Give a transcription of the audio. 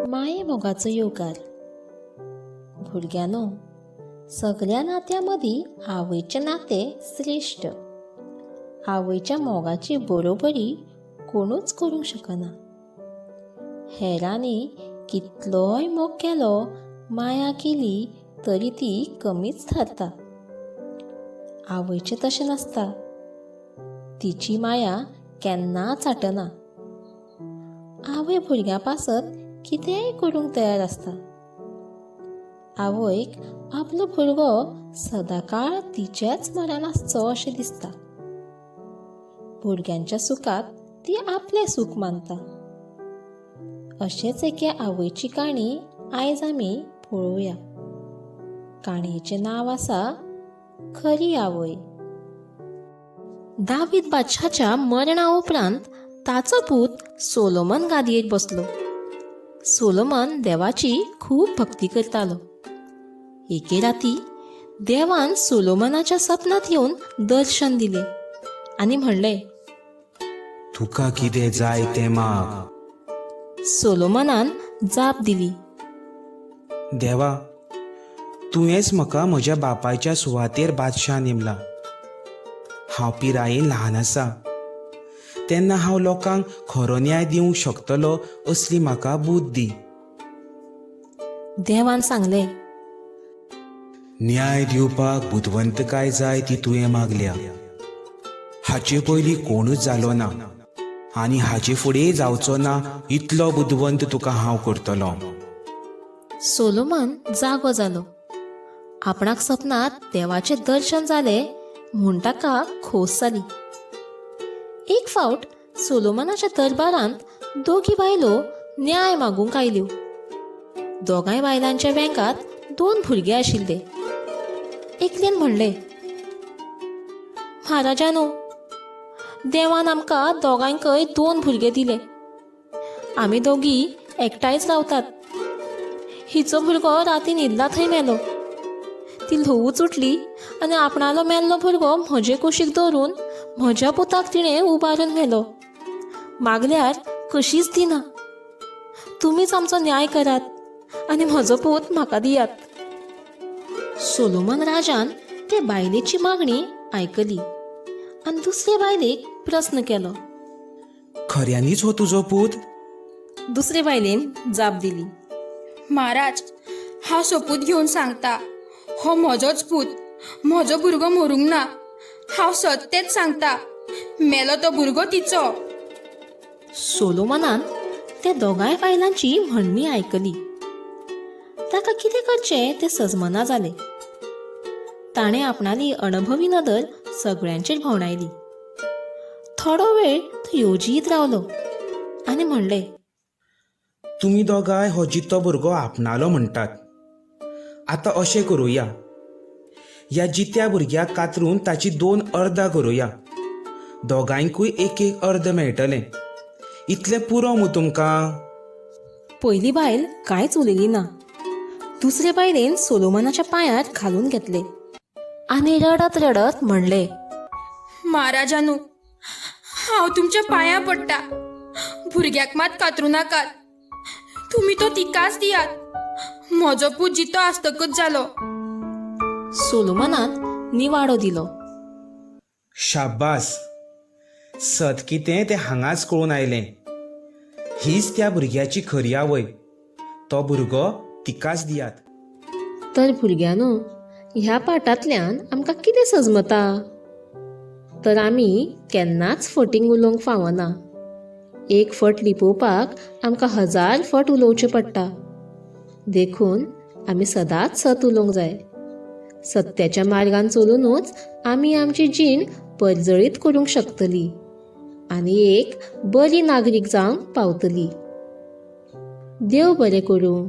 माये मोगाचो योगार. भुरग्यानो, सगळ्या नात्यां मदीं आवयचें नातें श्रेश्ठ. आवयच्या मोगाची बरोबरी कोणूच करूंक शकना. हेरांनी कितलोय मोग केलो, माया केली तरी ती कमीच थारता. आवयचें तशें नासता. तिची माया केन्नाच आटना. आवय भुरग्या पासत कितेंय करूंक तयार आसता. आवयक आपलो भुरगो सदांकाळ तिच्याच म्हऱ्यान आसचो अशें दिसता. भुरग्यांच्या सुखात ती आपलें सूख मानता. अशेंच एके आवयची काणी आयज आमी पळोवया. काणयेचें नांव आसा खरी आवय. दावीद बादशाच्या मरणा उपरांत ताचो पूत सोलोमन गादयेर बसलो. सोलोमन देवाची खूब भक्ती करतालो. एके राती देवान सोलोमनाच्या सपनांत येवन दर्शन दिलें आनी म्हणलें, तुका कितें जाय तें माग. सोलोमनान जाप दिली, देवा, तुवेंच म्हाका म्हज्या बापायच्या सुवातेर बादशाह नेमला. हांव पिरायेन ल्हान आसा तेन्ना हांव लोकांक खरो न्याय दिवंक शकतलो असली म्हाका बूद दी. देवान सांगलें, न्याय दिवपाक बुदवंतकाय जाय ती तुवें मागल्या. हाचे पयलीं कोणूच जालो ना आनी हाचे फुडें जावचो ना इतलो बुदवंत तुका हांव करतलो. सोलोमन जागो जालो. आपणाक सपनांत देवाचें दर्शन जालें म्हूण ताका खोस जाली. एक फावट सोलोमनाच्या दरबारांत दोगी बायलो न्याय मागूंक आयल्यो. दोगांय बायलांच्या वेंगात 2 भुरगे आशिल्ले. एकल्यान म्हणलें, महाराजानो, देवान आमकां दोगांयकय 2 भुरगे दिले. आमी दोगी एकठांयच रावतात. हिचो भुरगो राती न्हिदला थंय मेलो. ती ल्हवूच उठली आनी आपणालो मेल्लो भुरगो म्हजे कुशीक दवरून म्हज्या पुताक तिणें उबारून व्हेलो. मागल्यार कशीच दिना. तुमीच आमचो न्याय करात आनी म्हजो पूत म्हाका दियात. सोलोमन राजान ते बायलेची मागणी आयकली आनी दुसरे बायलेक प्रस्न केलो. खऱ्यांनीच हो तुजो पूत? दुसरे बायलेन जाप दिली, महाराज, हांव सोपूत घेवन सांगता, हो म्हजोच पूत. म्हजो भुरगो मरूंक ना. हांव सत्तेच सांगता, मेलो तो भुरगो तिचो. सोलोमनान ते दोगांय बायलांची म्हणणी आयकली. ताका कितें करचें तें सजमना जालें. ताणें आपणाली अणभवी नदर सगळ्यांचेर भोंवडायली. थोडो वेळ तो येवजीत रावलो आनी म्हणलें, तुमी दोगांय हो जितो भुरगो आपणालो म्हणटात. आतां अशें करुया, ह्या जित्या भुरग्याक कातरून ताची 2 अर्दां करुया. दोगांयकूय एक अर्द मेळटलें. इतलें पुरो मू तुमकां? पयली बायल कांयच उलयली ना. दुसरे बायलेन सोलोमनाच्या पांयार घालून घेतले आनी रडत रडत म्हणलें, महाराजानू, हांव तुमच्या पांयां पडटा. भुरग्याक मात कातरू नाकात. तुमी तो तिकाच दियात. म्हजो पूत जितो आसतकच जालो. सोलोमनान निवाडो दिलो. शाब्बास. सत कितें तें हांगाच कळून आयलें. हीच त्या भुरग्याची खरी आवय. तो भुरगो तिकाच दियात. तर भुरग्यानो, ह्या पाठांतल्यान आमकां कितें सजमता? तर आमी केन्नाच फटींग उलोवंक फावना. एक फट लिपोवपाक आमकां 1000 फट उलोवचें पडटा. देखून आमी सदांच सत उलोवंक जाय. सत्याच्या मार्गान चलूनच आमी आमची जीण परजळीत करूंक शकतली आनी एक बरी नागरीक जावंक पावतली. देव बरें करूं.